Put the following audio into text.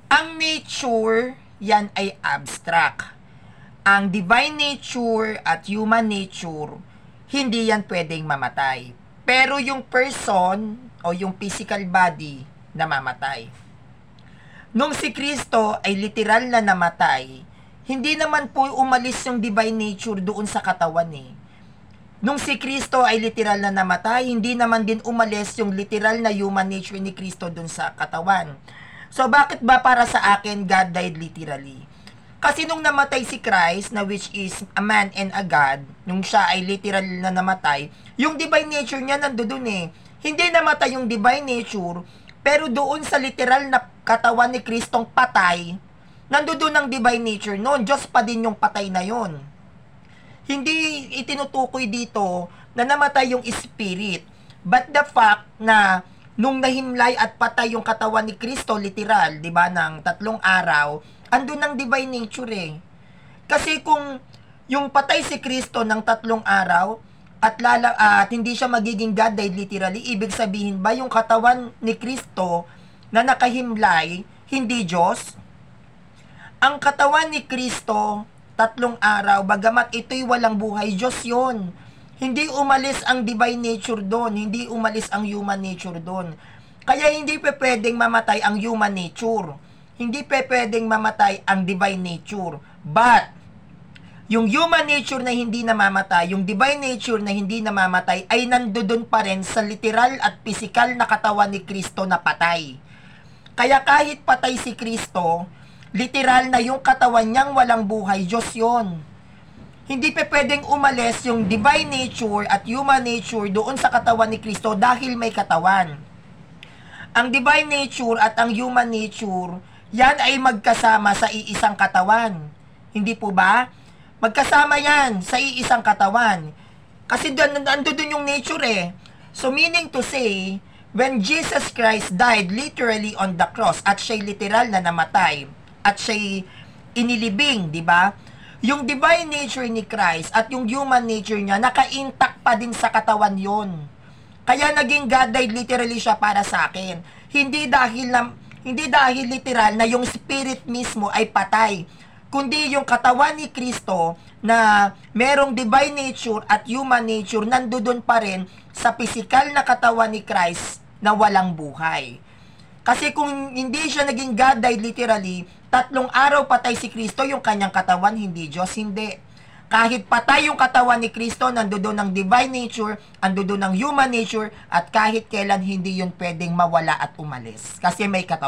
Ang nature, yan ay abstract. Ang divine nature at human nature, hindi yan pwedeng mamatay. Pero yung person o yung physical body, namamatay. Nung si Kristo ay literal na namatay, hindi naman po umalis yung divine nature doon sa katawan eh. Nung si Kristo ay literal na namatay, hindi naman din umalis yung literal na human nature ni Kristo doon sa katawan. So bakit ba para sa akin God died literally? Kasi nung namatay si Christ, na which is a man and a God, nung siya ay literal na namatay, yung divine nature niya nandoon eh. Hindi namatay yung divine nature, pero doon sa literal na katawan ni Kristong patay, nandoon ang divine nature noon. Diyos pa din yung patay na yon. Hindi itinutukoy dito na namatay yung spirit. But the fact na nung nahimlay at patay yung katawan ni Kristo, literal, di ba, ng 3 araw, andun ang divine nature eh. Kasi kung yung patay si Kristo ng 3 araw, at hindi siya magiging God died literally, ibig sabihin ba yung katawan ni Kristo na nakahimlay, hindi Diyos? Ang katawan ni Kristo, 3 araw, bagamat ito'y walang buhay, Diyos yun. Hindi umalis ang divine nature doon, hindi umalis ang human nature doon. Kaya hindi pwedeng mamatay ang human nature. Hindi pwedeng mamatay ang divine nature. But, yung human nature na hindi namamatay, yung divine nature na hindi namamatay, ay nandoon pa rin sa literal at physical na katawan ni Kristo na patay. Kaya kahit patay si Kristo, literal na yung katawan niyang walang buhay, Diyos yun. Hindi pwedeng umalis yung divine nature at human nature doon sa katawan ni Kristo dahil may katawan. Ang divine nature at ang human nature, yan ay magkasama sa iisang katawan. Hindi po ba? Magkasama yan sa iisang katawan. Kasi doon yung nature eh. So meaning to say, when Jesus Christ died literally on the cross at siya'y literal na namatay at siya'y inilibing, di ba? Yung divine nature ni Christ at yung human nature niya, naka-intact pa din sa katawan yon. Kaya naging God died literally siya para sa akin. Hindi dahil literal na yung spirit mismo ay patay, kundi yung katawan ni Kristo na merong divine nature at human nature nandoon pa rin sa physical na katawan ni Christ na walang buhay. Kasi kung hindi siya naging God died literally, 3 araw patay si Kristo, yung kanyang katawan, hindi Diyos, hindi. Kahit patay yung katawan ni Kristo, nandoon ang divine nature, nandoon ang human nature, at kahit kailan hindi yun pwedeng mawala at umalis. Kasi may katawan.